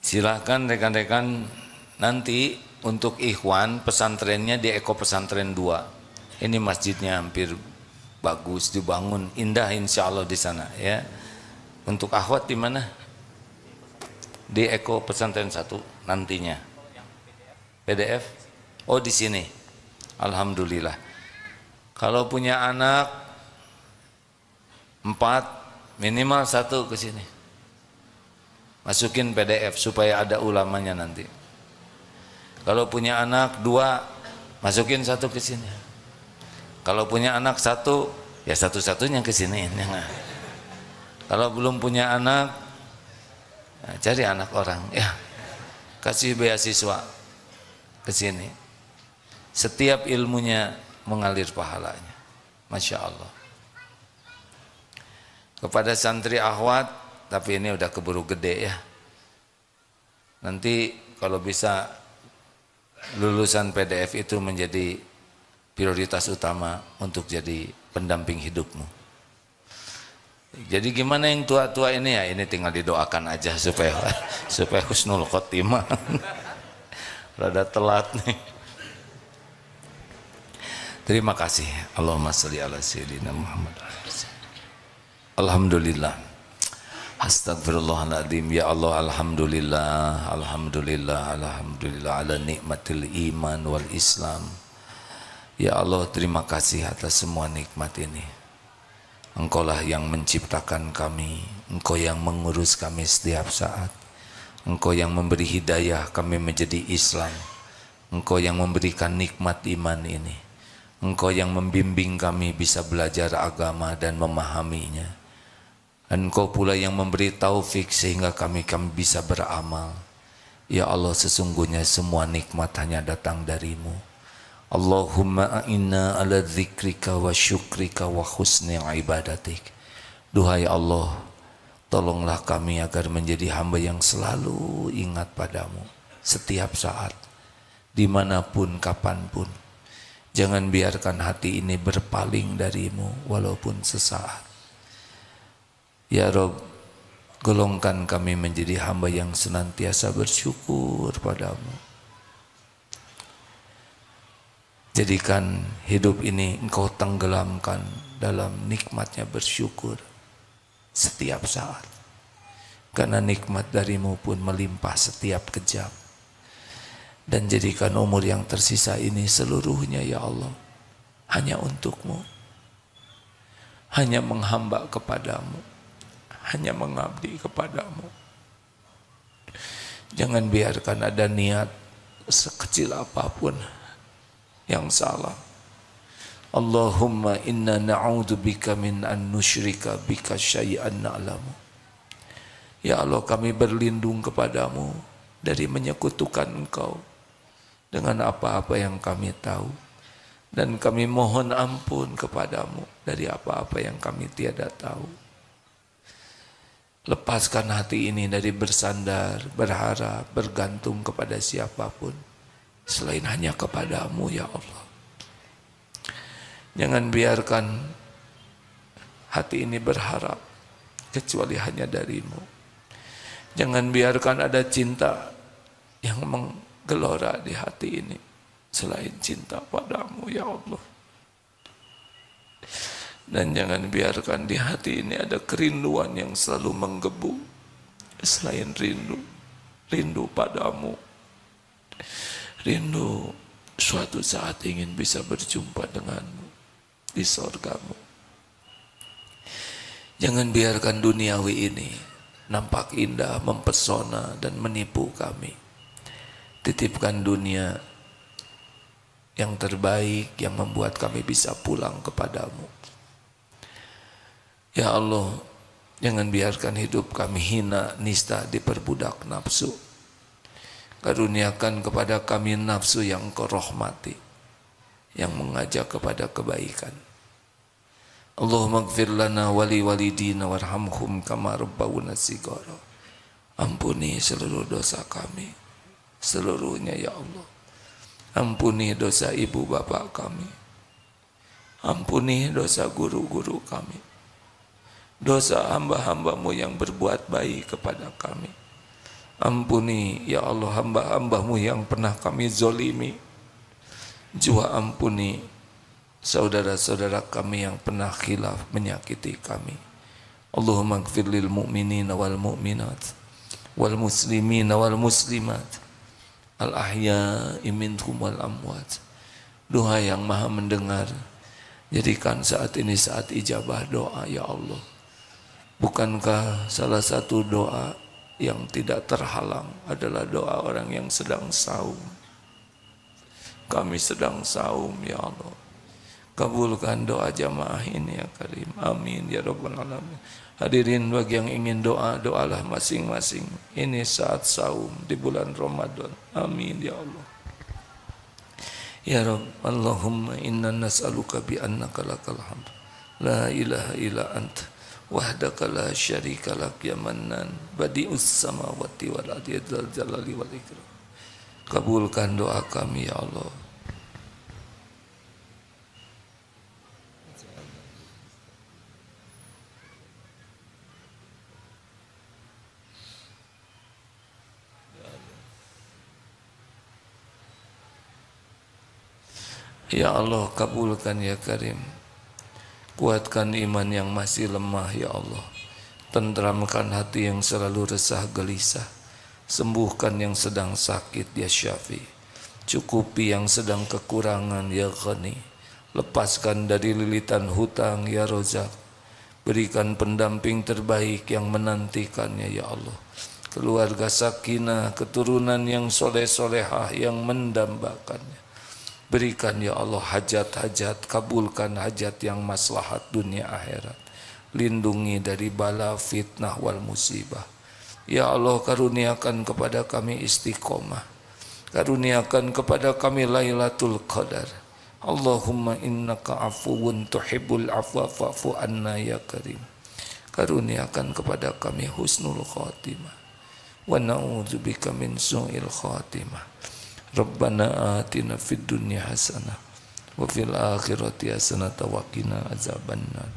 Silakan rekan-rekan, nanti untuk ikhwan pesantrennya di Eko Pesantren 2. Ini masjidnya hampir bagus dibangun, indah insya Allah di sana ya. Untuk akhwat di mana? Di Eko Pesantren 1 nantinya. PDF? Oh di sini. Alhamdulillah. Kalau punya anak 4 minimal 1 ke sini. Masukin PDF supaya ada ulamanya nanti. Kalau punya anak 2 masukin 1 ke sini. Kalau punya anak 1, ya satu-satunya ke sini. Kalau belum punya anak, nah, cari anak orang, ya kasih beasiswa ke sini. Setiap ilmunya mengalir pahalanya, masya Allah. Kepada santri akhwat, tapi ini udah keburu gede ya. Nanti kalau bisa lulusan PDF itu menjadi prioritas utama untuk jadi pendamping hidupmu. Jadi gimana yang tua-tua ini ya, ini tinggal didoakan aja supaya husnul khotimah. Rada telat nih. Terima kasih. Allahumma sholli ala sayyidina Muhammad. Alhamdulillah. Astagfirullahaladzim. Ya Allah, alhamdulillah, alhamdulillah, alhamdulillah ala nikmatil iman wal Islam. Ya Allah, terima kasih atas semua nikmat ini. Engkaulah yang menciptakan kami, Engkau yang mengurus kami setiap saat, Engkau yang memberi hidayah kami menjadi Islam, Engkau yang memberikan nikmat iman ini, Engkau yang membimbing kami bisa belajar agama dan memahaminya, dan Engkau pula yang memberi taufik sehingga kami bisa beramal. Ya Allah, sesungguhnya semua nikmat hanya datang darimu. Allahumma a'inna ala dzikrika wa syukrika wa husni ibadatik. Duhai Allah, tolonglah kami agar menjadi hamba yang selalu ingat padamu setiap saat, dimanapun, kapanpun. Jangan biarkan hati ini berpaling darimu walaupun sesaat. Ya Rabb, golongkan kami menjadi hamba yang senantiasa bersyukur padamu. Jadikan hidup ini Engkau tenggelamkan dalam nikmatnya bersyukur setiap saat. Karena nikmat darimu pun melimpah setiap kejam. Dan jadikan umur yang tersisa ini seluruhnya ya Allah hanya untukmu. Hanya menghamba kepadamu. Hanya mengabdi kepadamu. Jangan biarkan ada niat sekecil apapun yang salah. Allahumma inna na'udzubika min an nusyrika bika syai'an na'lamu. Ya Allah, kami berlindung kepadamu dari menyekutukan Engkau dengan apa-apa yang kami tahu, dan kami mohon ampun kepadamu dari apa-apa yang kami tiada tahu. Lepaskan hati ini dari bersandar, berharap, bergantung kepada siapapun selain hanya kepadamu ya Allah. Jangan biarkan hati ini berharap kecuali hanya darimu. Jangan biarkan ada cinta yang menggelora di hati ini selain cinta padamu ya Allah. Dan jangan biarkan di hati ini ada kerinduan yang selalu menggebu selain rindu padamu, rindu suatu saat ingin bisa berjumpa denganmu di sorgamu. Jangan biarkan duniawi ini nampak indah, mempesona dan menipu kami. Titipkan dunia yang terbaik yang membuat kami bisa pulang kepadamu. Ya Allah, jangan biarkan hidup kami hina, nista, diperbudak nafsu. Karuniakan kepada kami nafsu yang Kau rahmati, yang mengajak kepada kebaikan. Allahumma gfir lana wali walidina warhamhum kama rabbawna shighara. Ampuni seluruh dosa kami, seluruhnya ya Allah. Ampuni dosa ibu bapak kami, ampuni dosa guru-guru kami, dosa hamba-hambamu yang berbuat baik kepada kami. Ampuni ya Allah hamba-hambamu yang pernah kami zolimi. Juga ampuni saudara-saudara kami yang pernah khilaf menyakiti kami. Allahumma gfir lil mu'minina wal mu'minat wal muslimina wal muslimat al ahya'i minhum wal amwat. Doa yang maha mendengar, jadikan saat ini saat ijabah doa ya Allah. Bukankah salah satu doa yang tidak terhalang adalah doa orang yang sedang saum? Kami sedang saum ya Allah. Kabulkan doa jamaah ini ya Karim. Amin ya Rabbal Alamin. Hadirin bagi yang ingin doa, doalah masing-masing. Ini saat saum di bulan Ramadan. Amin ya Allah. Ya Rabb, Allahumma inna nas'aluka bi annaka lakal hamd. La ilaha illa anta wahdaka la syarika lak ya mannan badi'us samawati wal ardi dzal jalali wal ikram. Kabulkan doa kami ya Allah. Ya Allah, kabulkan ya Karim. Kuatkan iman yang masih lemah ya Allah. Tentramkan hati yang selalu resah gelisah. Sembuhkan yang sedang sakit ya Syafi. Cukupi yang sedang kekurangan ya Ghani. Lepaskan dari lilitan hutang ya Rozak. Berikan pendamping terbaik yang menantikannya ya Allah. Keluarga sakinah, keturunan yang soleh-solehah yang mendambakannya. Berikan ya Allah hajat-hajat, kabulkan hajat yang maslahat dunia akhirat. Lindungi dari bala fitnah wal musibah. Ya Allah, karuniakan kepada kami istiqomah. Karuniakan kepada kami Lailatul Qadar. Allahumma innaka afuwun tuhibbul afwa fa'fu anna ya Karim. Karuniakan kepada kami husnul khatimah. Wa na'udzubika min su'il khatimah. Rabbana atina fid dunya hasanah wa fil akhirati hasanah wa qina azabannar.